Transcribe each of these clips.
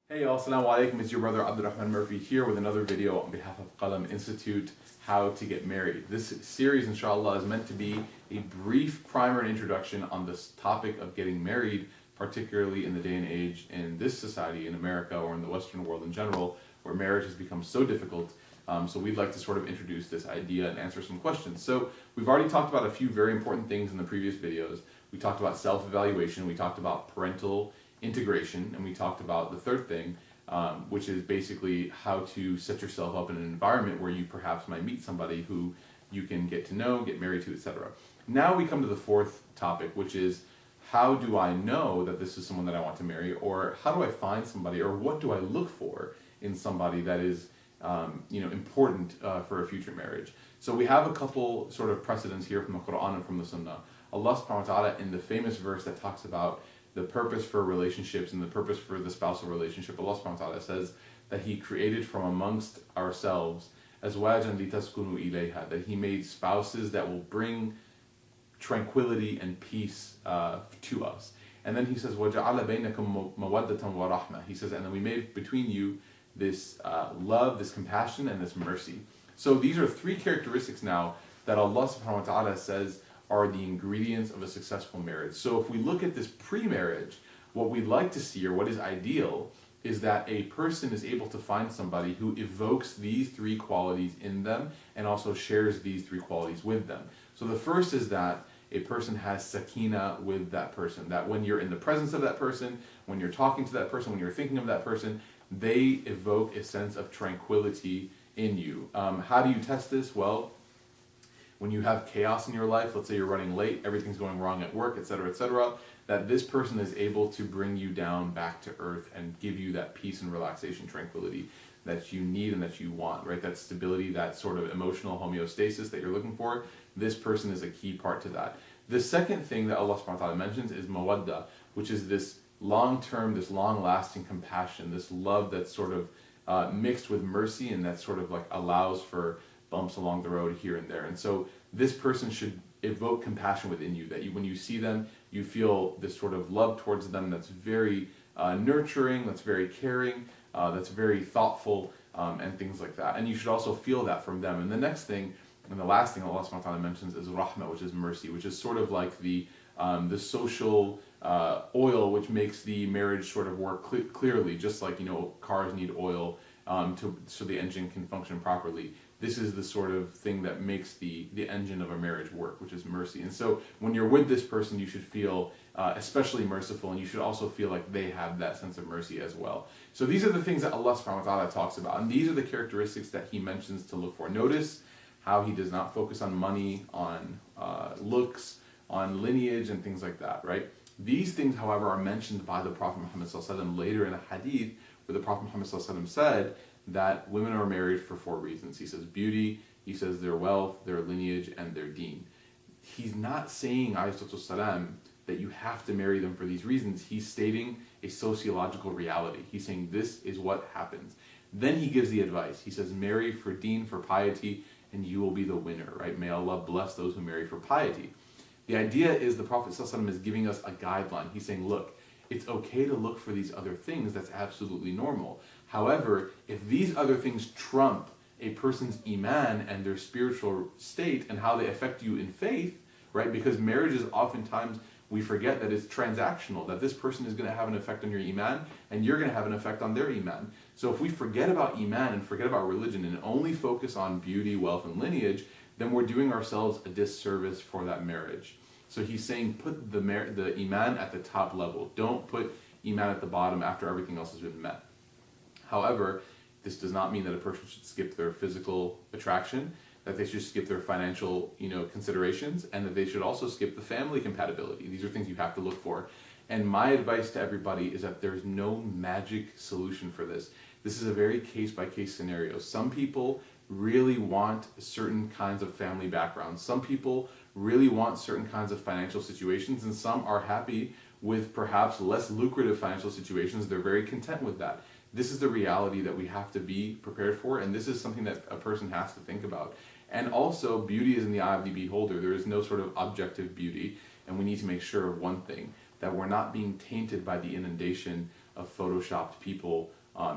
Hey y'all, Assalamu alaikum. It's your brother Abdurrahman Murphy here with another video on behalf of Qalam Institute, How to Get Married. This series, inshallah, is meant to be a brief primer and introduction on this topic of getting married, particularly in the day and age in this society, in America or in the Western world in general, where marriage has become so difficult. So we'd like to sort of introduce this idea and answer some questions. So we've already talked about a few very important things in the previous videos. We talked about self-evaluation, we talked about parental integration, and we talked about the third thing, which is basically how to set yourself up in an environment where you perhaps might meet somebody who you can get to know, get married to, etc. Now we come to the fourth topic, which is how do I know that this is someone that I want to marry, or how do I find somebody, or what do I look for in somebody that is important for a future marriage. So we have a couple sort of precedents here from the Qur'an and from the Sunnah. Allah subhanahu wa ta'ala, in the famous verse that talks about the purpose for relationships and the purpose for the spousal relationship, Allah subhanahu wa ta'ala says that He created from amongst ourselves azwajan litaskunu ilayha, that He made spouses that will bring tranquility and peace to us. And then He says وَجَعَلَ بَيْنَكُمْ مَوَدَّةً وَرَحْمَةً. He says, and then we made between you this love, this compassion, and this mercy. So these are three characteristics now that Allah subhanahu wa ta'ala says are the ingredients of a successful marriage. So if we look at this pre-marriage, what we'd like to see, or what is ideal, is that a person is able to find somebody who evokes these three qualities in them and also shares these three qualities with them. So the first is that a person has sakina with that person, that when you're in the presence of that person, when you're talking to that person, when you're thinking of that person, they evoke a sense of tranquility in you. How do you test this? Well, when you have chaos in your life, let's say you're running late, everything's going wrong at work, etc., that this person is able to bring you down back to earth and give you that peace and relaxation, tranquility that you need and that you want, right? That stability, that sort of emotional homeostasis that you're looking for, this person is a key part to that. The second thing that Allah subhanahu wa ta'ala mentions is mawadda, which is this long-term, this long-lasting compassion, this love that's sort of mixed with mercy, and that sort of like allows for bumps along the road here and there. And so this person should evoke compassion within you, that when you see them, you feel this sort of love towards them that's very nurturing, that's very caring, that's very thoughtful, and things like that. And you should also feel that from them. And the next thing, and the last thing Allah subhanahu wa ta'ala mentions is rahmah, which is mercy, which is sort of like the social oil which makes the marriage sort of work clearly, just like, cars need oil so the engine can function properly. This is the sort of thing that makes the engine of a marriage work, which is mercy. And so when you're with this person, you should feel especially merciful, and you should also feel like they have that sense of mercy as well. So these are the things that Allah subhanahu wa ta'ala talks about, and these are the characteristics that He mentions to look for. Notice how He does not focus on money, on looks, on lineage, and things like that, right? These things, however, are mentioned by the Prophet Muhammad later in a hadith, where the Prophet Muhammad said that women are married for four reasons. He says beauty, he says their wealth, their lineage, and their deen. He's not saying, alayhi that you have to marry them for these reasons. He's stating a sociological reality. He's saying this is what happens. Then he gives the advice. He says, marry for deen, for piety, and you will be the winner, right? May Allah bless those who marry for piety. The idea is the Prophet ﷺ is giving us a guideline. He's saying, look, it's okay to look for these other things. That's absolutely normal. However, if these other things trump a person's iman and their spiritual state and how they affect you in faith, right? Because marriage is oftentimes, we forget that it's transactional, that this person is going to have an effect on your iman and you're going to have an effect on their iman. So if we forget about iman and forget about religion and only focus on beauty, wealth, and lineage, then we're doing ourselves a disservice for that marriage. So he's saying put the iman at the top level. Don't put iman at the bottom after everything else has been met. However, this does not mean that a person should skip their physical attraction, that they should skip their financial, considerations, and that they should also skip the family compatibility. These are things you have to look for. And my advice to everybody is that there's no magic solution for this. This is a very case-by-case scenario. Some people really want certain kinds of family backgrounds. Some people really want certain kinds of financial situations, and some are happy with perhaps less lucrative financial situations. They're very content with that. This is the reality that we have to be prepared for, and this is something that a person has to think about. And also, beauty is in the eye of the beholder. There is no sort of objective beauty, and we need to make sure of one thing, that we're not being tainted by the inundation of photoshopped people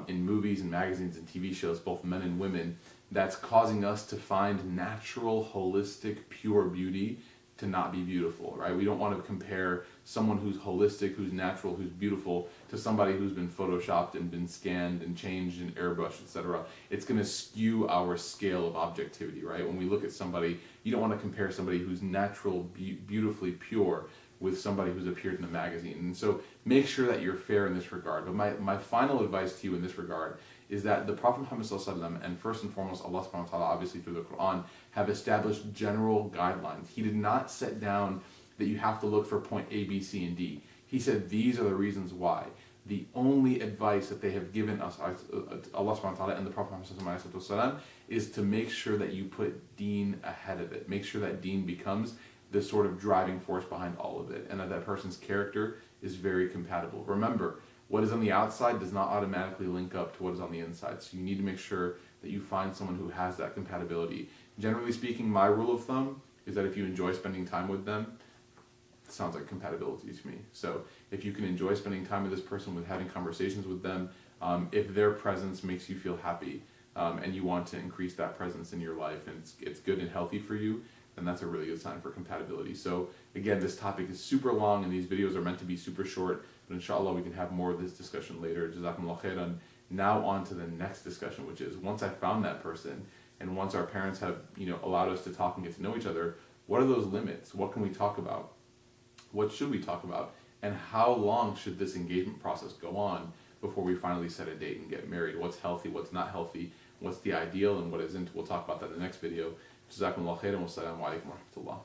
in movies and magazines and TV shows, both men and women, that's causing us to find natural, holistic, pure beauty to not be beautiful, right? We don't want to compare someone who's holistic, who's natural, who's beautiful to somebody who's been photoshopped and been scanned and changed and airbrushed, etc. It's going to skew our scale of objectivity, right? When we look at somebody, you don't want to compare somebody who's natural, beautifully pure with somebody who's appeared in a magazine. And so make sure that you're fair in this regard. But my final advice to you in this regard is that the Prophet Muhammad ﷺ, and first and foremost Allah subhanahu wa ta'ala, obviously through the Quran, have established general guidelines. He did not set down that you have to look for point A, B, C, and D. He said these are the reasons why. The only advice that they have given us, Allah subhanahu wa ta'ala and the Prophet Muhammad ﷺ, is to make sure that you put deen ahead of it. Make sure that deen becomes the sort of driving force behind all of it, and that person's character is very compatible. Remember, what is on the outside does not automatically link up to what is on the inside, so you need to make sure that you find someone who has that compatibility. Generally speaking, my rule of thumb is that if you enjoy spending time with them, it sounds like compatibility to me. So if you can enjoy spending time with this person, with having conversations with them, if their presence makes you feel happy, and you want to increase that presence in your life, and it's good and healthy for you, then that's a really good sign for compatibility. So again, this topic is super long and these videos are meant to be super short, but inshallah we can have more of this discussion later. Jazakumullah khairan. Now on to the next discussion, which is once I found that person and once our parents have allowed us to talk and get to know each other, what are those limits? What can we talk about? What should we talk about? And how long should this engagement process go on before we finally set a date and get married? What's healthy, what's not healthy, what's the ideal and what isn't? We'll talk about that in the next video. Jazakumullah khairan wa assalamu alaikum wa rahmatullah.